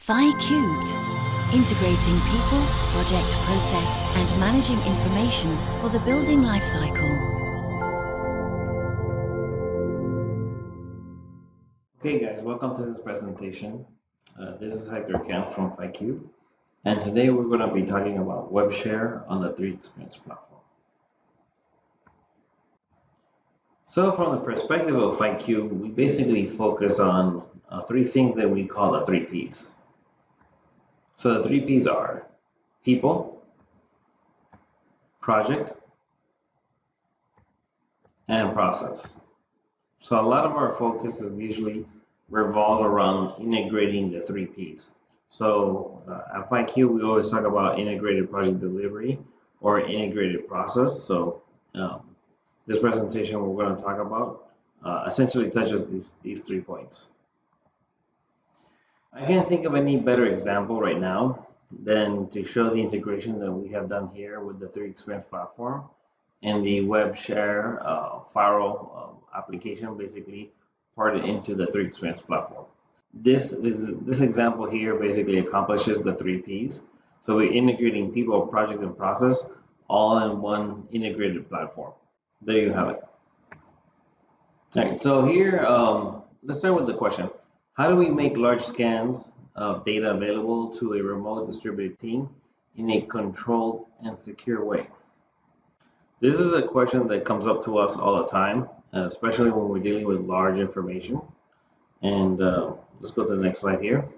Phicubed, integrating people, project process, and managing information for the building lifecycle. Okay guys, welcome to this presentation. This is Hector Kemp from Phicubed, and today we're going to be talking about Webshare on the 3Dexperience platform. So from the perspective of Phicubed, we basically focus on three things that we call the 3 Ps. So the 3 Ps are people, project, and process. So a lot of our focus is usually revolves around integrating the 3 Ps. So at Phicubed, we always talk about integrated project delivery or integrated process. So this presentation we're going to talk about essentially touches these 3 points. I can't think of any better example right now than to show the integration that we have done here with the 3Dexperience platform and the Webshare firewall application, basically ported into the 3Dexperience platform. This example here basically accomplishes the 3 Ps. So we're integrating people, project, and process all in one integrated platform. There you have it. All right, so here, let's start with the question. How do we make large scans of data available to a remote distributed team in a controlled and secure way? This is a question that comes up to us all the time, especially when we're dealing with large information. And let's go to the next slide here.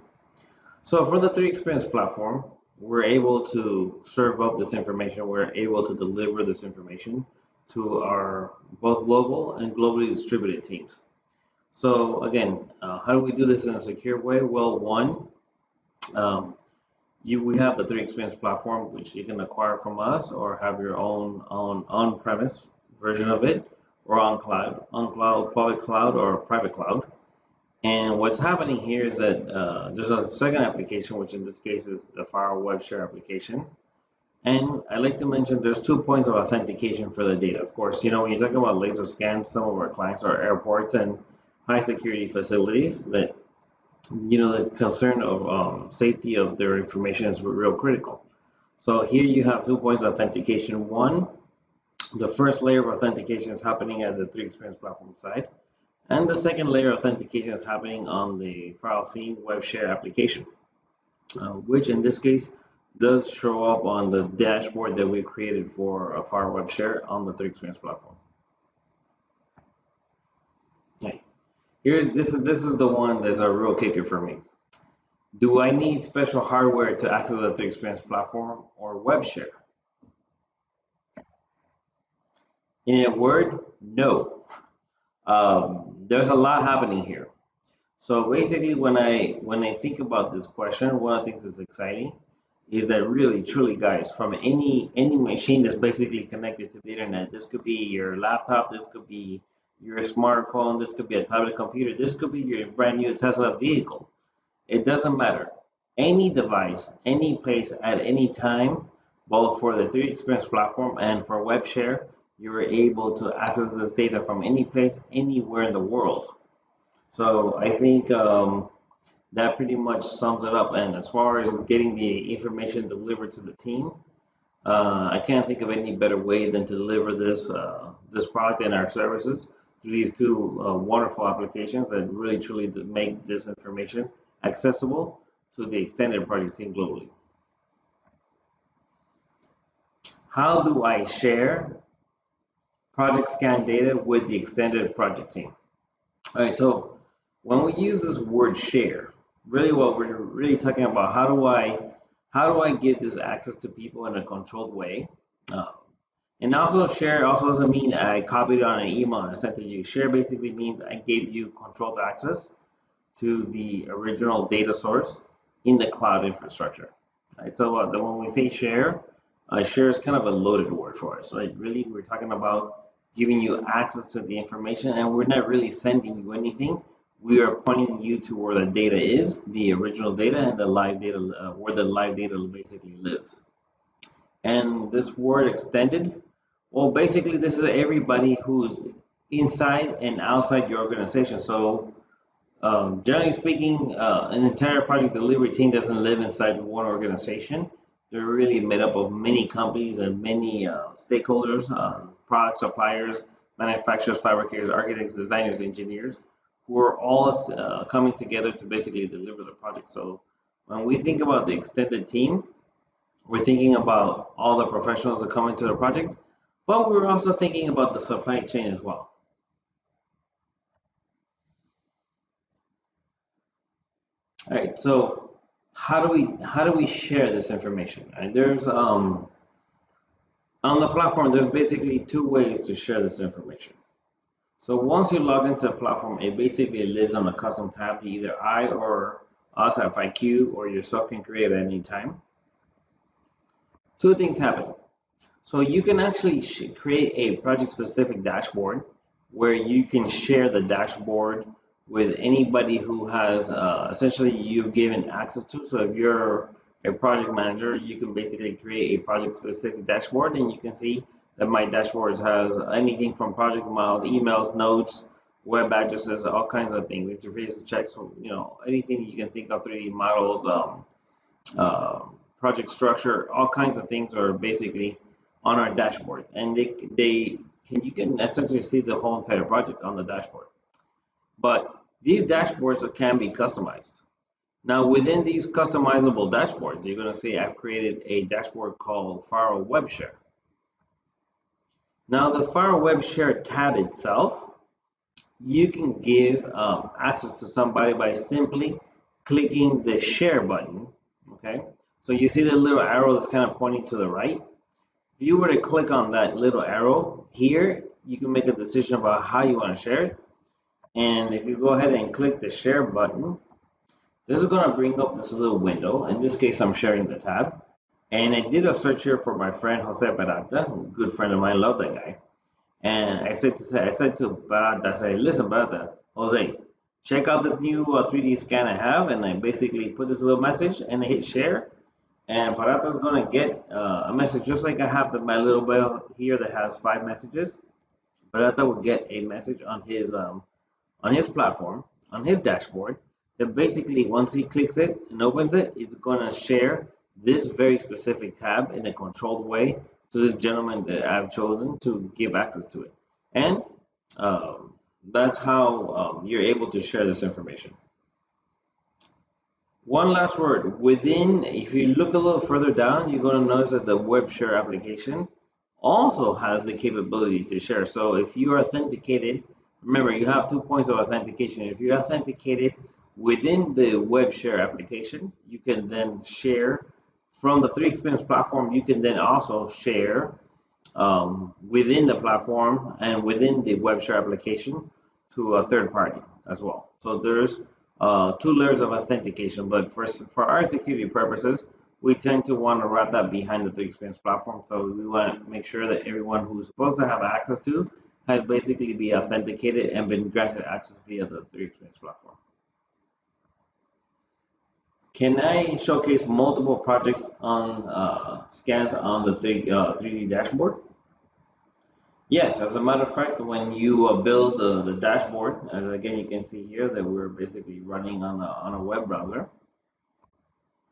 So for the 3Dexperience platform, we're able to serve up this information. We're able to deliver this information to our both local and globally distributed teams. So again, how do we do this in a secure way? Well, one, we have the 3Dexperience platform, which you can acquire from us or have your own on-premise version of it, or on cloud, public cloud, or private cloud. And what's happening here is that there's a second application, which in this case is the Firewall Webshare application. And I like to mention there's 2 points of authentication for the data. Of course, you know, when you talk about laser scans, some of our clients are airports and high security facilities that, you know, the concern of safety of their information is real critical. So here you have 2 points of authentication. One, the first layer of authentication is happening at the 3Dexperience platform side, and the second layer of authentication is happening on the Firewall Webshare application, which in this case does show up on the dashboard that we created for a Firewall Webshare on the 3Dexperience platform. Okay. This is the one that's a real kicker for me. Do I need special hardware to access the 3Dexperience platform or Webshare? In a word, no. There's a lot happening here. So basically, when I think about this question, one of the things that's exciting is that really, truly, guys, from any machine that's basically connected to the internet, this could be your laptop, this could be your smartphone, this could be a tablet computer, this could be your brand new Tesla vehicle. It doesn't matter. Any device, any place, at any time, both for the 3Dexperience platform and for Webshare, you're able to access this data from any place, anywhere in the world. So I think that pretty much sums it up. And as far as getting the information delivered to the team, I can't think of any better way than to deliver this product and our services through these 2 wonderful applications that really truly make this information accessible to the extended project team globally. How do I share project scan data with the extended project team? All right, so when we use this word share, really what we're really talking about, how do I give this access to people in a controlled way? And also share also doesn't mean I copied it on an email and sent it to you. Share basically means I gave you controlled access to the original data source in the cloud infrastructure. Right? So when we say share, share is kind of a loaded word for us. Right? Really, we're talking about giving you access to the information, and we're not really sending you anything. We are pointing you to where the data is, the original data, and the live data, where the live data basically lives. And this word extended, well, basically this is everybody who's inside and outside your organization. So Generally speaking, an entire project delivery team doesn't live inside one organization. They're really made up of many companies and many stakeholders, product suppliers, manufacturers, fabricators, architects, designers, engineers, who are all coming together to basically deliver the project. So when we think about the extended team, we're thinking about all the professionals that come into the project, but we're also thinking about the supply chain as well. All right, so how do we share this information? And there's on the platform there's basically two ways to share this information. So once you log into the platform, it basically lives on a custom tab that either I or us at PHI or yourself can create at any time. Two things happen. So you can actually create a project-specific dashboard where you can share the dashboard with anybody who has essentially you've given access to. So if you're a project manager, you can basically create a project-specific dashboard, and you can see that my dashboard has anything from project miles, emails, notes, web addresses, all kinds of things, interfaces, checks, anything you can think of, 3D models, uh, project structure, all kinds of things are basically on our dashboards, and you can essentially see the whole entire project on the dashboard. But these dashboards can be customized. Now, within these customizable dashboards, you're going to see I've created a dashboard called Faro Webshare. Now, the Faro Webshare tab itself, you can give access to somebody by simply clicking the share button. Okay, so you see the little arrow that's kind of pointing to the right. If you were to click on that little arrow here, you can make a decision about how you want to share it. And if you go ahead and click the share button, this is going to bring up this little window. In this case, I'm sharing the tab. And I did a search here for my friend Jose Peralta, a good friend of mine, love that guy. And I said to Peralta, I said, listen, Peralta, Jose, check out this new 3D scan I have. And I basically put this little message and I hit share. And Parata is going to get a message just like I have my little bell here that has 5 messages. Parata will get a message on his platform, on his dashboard, that basically once he clicks it and opens it, it's going to share this very specific tab in a controlled way to this gentleman that I've chosen to give access to it. And that's how you're able to share this information. One last word. If you look a little further down, you're going to notice that the Webshare application also has the capability to share. So if you are authenticated, remember you have 2 points of authentication. If you're authenticated within the Webshare application, you can then share from the 3Dexperience platform. You can then also share within the platform and within the Webshare application to a third party as well. So there's 2 layers of authentication, but for our security purposes, we tend to want to wrap that behind the 3Dexperience platform. So we want to make sure that everyone who's supposed to have access to has basically be authenticated and been granted access via the 3Dexperience platform. Can I showcase multiple projects on scanned on the 3D dashboard? Yes, as a matter of fact, when you build the dashboard, as again you can see here that we're basically running on a web browser.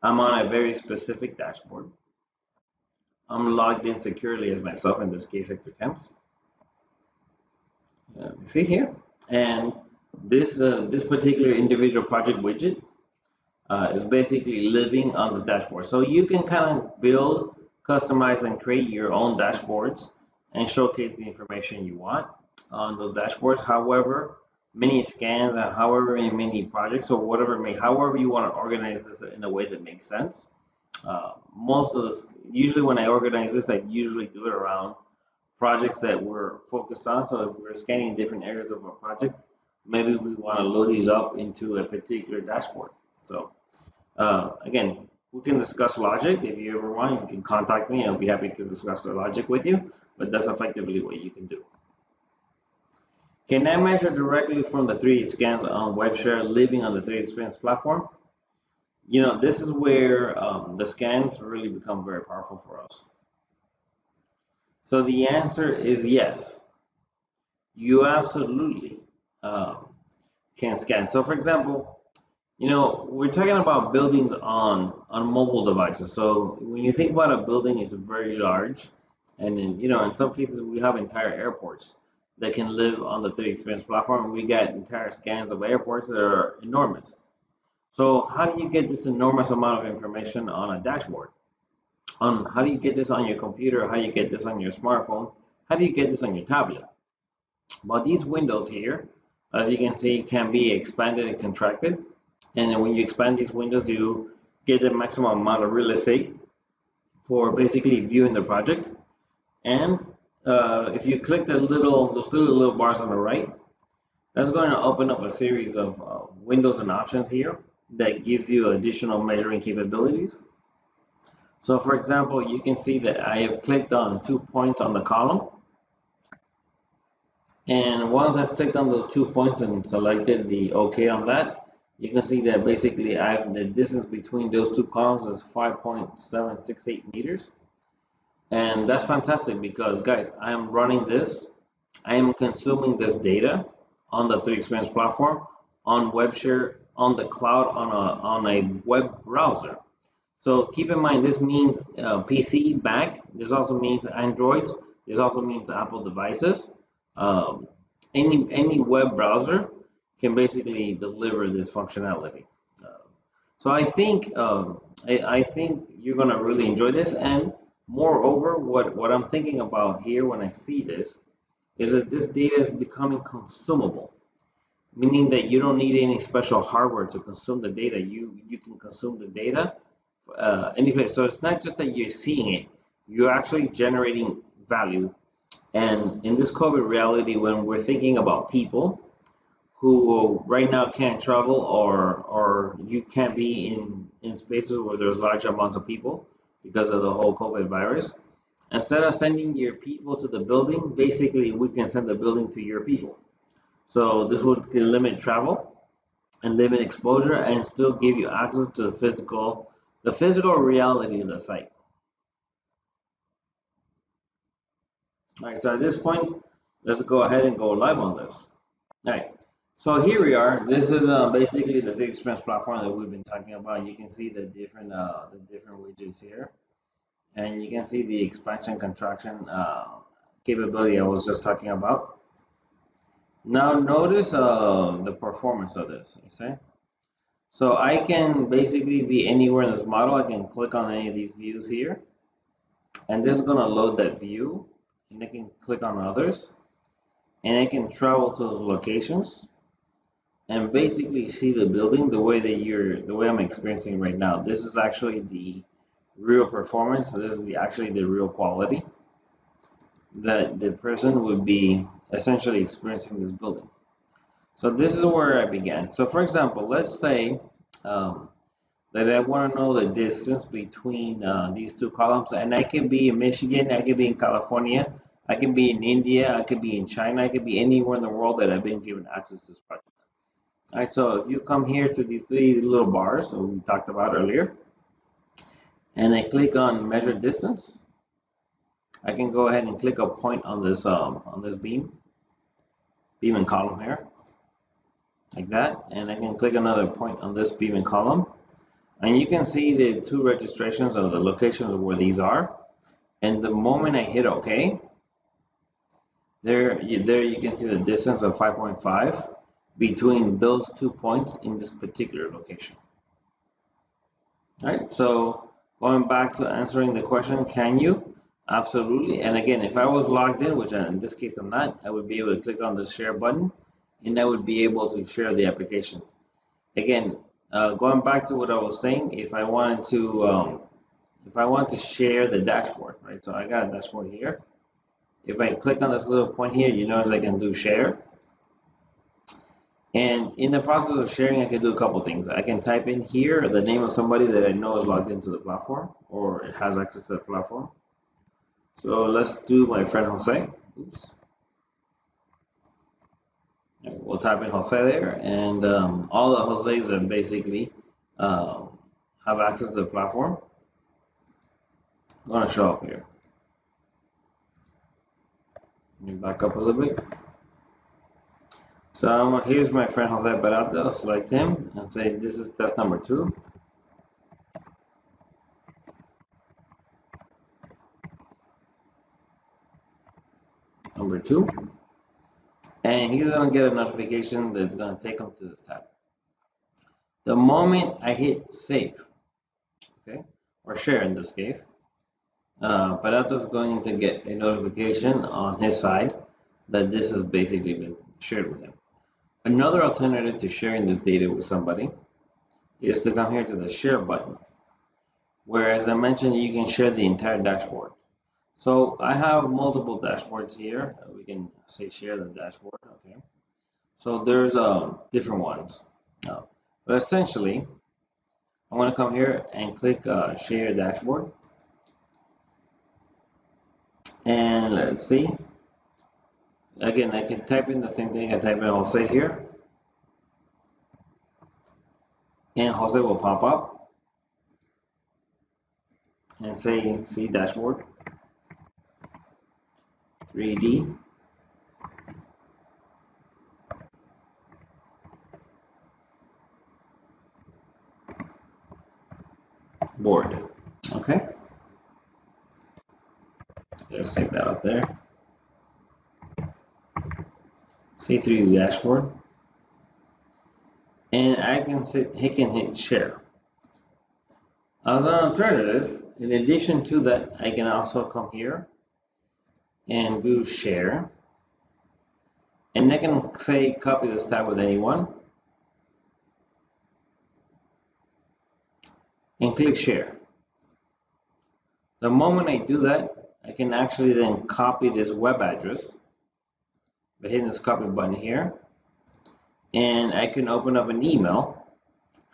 I'm on a very specific dashboard. I'm logged in securely as myself, in this case, Hector Camps. See here, and this particular individual project widget is basically living on the dashboard. So you can kind of build, customize, and create your own dashboards and showcase the information you want on those dashboards. However, many scans and however many projects or whatever however you want to organize this in a way that makes sense. Usually when I organize this, I usually do it around projects that we're focused on. So if we're scanning different areas of a project, maybe we want to load these up into a particular dashboard. So again, we can discuss logic. If you ever want, you can contact me. I'll be happy to discuss the logic with you, but that's effectively what you can do. Can I measure directly from the 3D scans on Webshare living on the 3Dexperience platform? This is where the scans really become very powerful for us. So the answer is yes. You absolutely can scan. So for example, we're talking about buildings on mobile devices. So when you think about a building, it's very large, and in some cases we have entire airports that can live on the 3Dexperience platform. We got entire scans of airports that are enormous. So how do you get this enormous amount of information on a dashboard? How do you get this on your computer? How do you get this on your smartphone? How do you get this on your tablet? Well, these windows here, as you can see, can be expanded and contracted. And then when you expand these windows, you get the maximum amount of real estate for basically viewing the project. And if you click those little bars on the right, that's going to open up a series of windows and options here that gives you additional measuring capabilities. So for example, you can see that I have clicked on 2 points on the column. And once I've clicked on those 2 points and selected the OK on that, you can see that basically the distance between those two columns is 5.768 meters. And that's fantastic because, guys, I am running this. I am consuming this data on the 3Dexperience platform, on Webshare, on the cloud, on a web browser. So keep in mind, this means PC, Mac. This also means Androids. This also means Apple devices. Any web browser can basically deliver this functionality. So I think you're gonna really enjoy this. And moreover, what I'm thinking about here when I see this is that this data is becoming consumable, meaning that you don't need any special hardware to consume the data. You can consume the data anyway. So it's not just that you're seeing it; you're actually generating value. And in this COVID reality, when we're thinking about people who right now can't travel, or you can't be in spaces where there's large amounts of people because of the whole COVID virus, instead of sending your people to the building, basically we can send the building to your people. So this would limit travel and limit exposure and still give you access to the physical reality of the site. All right, so at this point, let's go ahead and go live on this. All right, so here we are. This is basically the 3Dexperience platform that we've been talking about. You can see the different widgets here, and you can see the expansion contraction capability I was just talking about. Now notice the performance of this. You see, so I can basically be anywhere in this model. I can click on any of these views here, and this is going to load that view, and I can click on others, and I can travel to those locations and basically see the building the way I'm experiencing right now. This is actually the real performance. This is actually the real quality that the person would be essentially experiencing this building. So this is where I began. So for example, let's say that I want to know the distance between these two columns, and I can be in Michigan, I can be in California, I can be in India, I could be in China, I could be anywhere in the world that I've been given access to this project. All right, so if you come here to these three little bars that we talked about earlier, and I click on measure distance, I can go ahead and click a point on this beam and column here, like that, and I can click another point on this beam and column, and you can see the two registrations of the locations of where these are. And the moment I hit OK, there you can see the distance of 5.5 between those 2 points in this particular location. All right, so going back to answering the question, can you? Absolutely. And again, if I was logged in, which in this case I'm not, I would be able to click on the share button, and I would be able to share the application. Again, going back to what I was saying, if I wanted to share the dashboard, right? So I got a dashboard here. If I click on this little point here, you notice I can do share. And in the process of sharing, I can do a couple things. I can type in here the name of somebody that I know is logged into the platform or has access to the platform. So let's do my friend Jose. Oops. Right, we'll type in Jose there, and all the Jose's that basically have access to the platform. I'm going to show up here. Let me back up a little bit. So here's my friend Jose Barata. I'll select him and say this is test number 2. Number 2. And he's going to get a notification that's going to take him to this tab. The moment I hit save, okay, or share in this case, Barata's going to get a notification on his side that this has basically been shared with him. Another alternative to sharing this data with somebody is to come here to the share button, where, as I mentioned, you can share the entire dashboard. So I have multiple dashboards here. We can say share the dashboard, okay. So there's different ones. But essentially, I'm going to come here and click share dashboard. And let's see. Again, I can type in the same thing. I type in Jose here. And Jose will pop up and say see dashboard 3D board. Okay. Let's take that up there. See 3D dashboard. And I can hit share. As an alternative, in addition to that, I can also come here and do share. And I can say copy this tab with anyone. And click share. The moment I do that, I can actually then copy this web address by hitting this copy button here. And I can open up an email.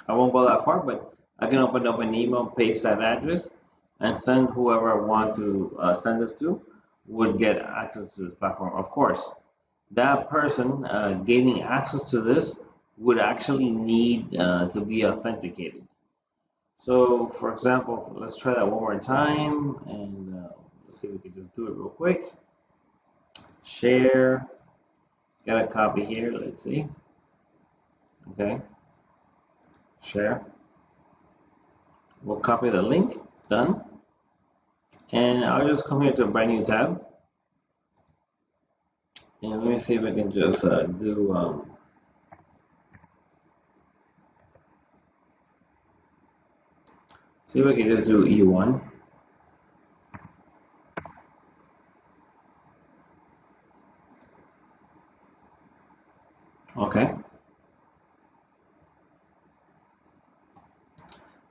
I won't go that far, but I can open up an email, paste that address, and send whoever I want to send this to would get access to this platform. Of course, that person gaining access to this would actually need to be authenticated. So, for example, let's try that one more time, and let's see if we can just do it real quick. Share. Got a copy here. Let's see. Okay. Share. We'll copy the link. Done. And I'll just come here to a brand new tab. And let me see if I can just do see if I can just do E1. Okay.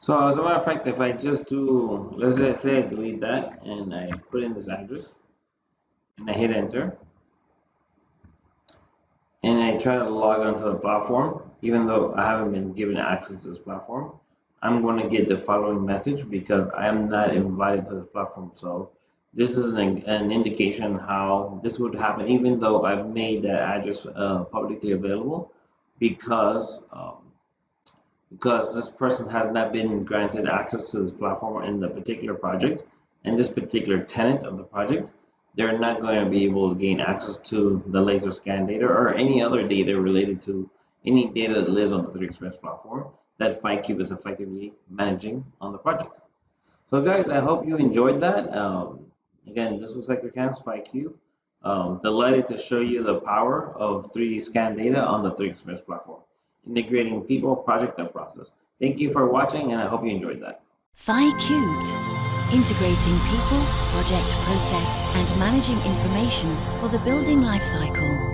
So as a matter of fact, if I just do, let's say I delete that and I put in this address and I hit enter and I try to log onto the platform, even though I haven't been given access to this platform, I'm going to get the following message because I am not invited to this platform. So this is an indication how this would happen, even though I've made that address publicly available, because this person has not been granted access to this platform in the particular project and this particular tenant of the project. They're not going to be able to gain access to the laser scan data or any other data related to any data that lives on the 3Dexperience platform that Phicubed is effectively managing on the project. So guys, I hope you enjoyed that. Again, this was Hector Camps, Phicubed. Delighted to show you the power of 3D scan data on the 3Dexperience platform, integrating people, project, and process. Thank you for watching, and I hope you enjoyed that. Phicubed, integrating people, project, process, and managing information for the building lifecycle.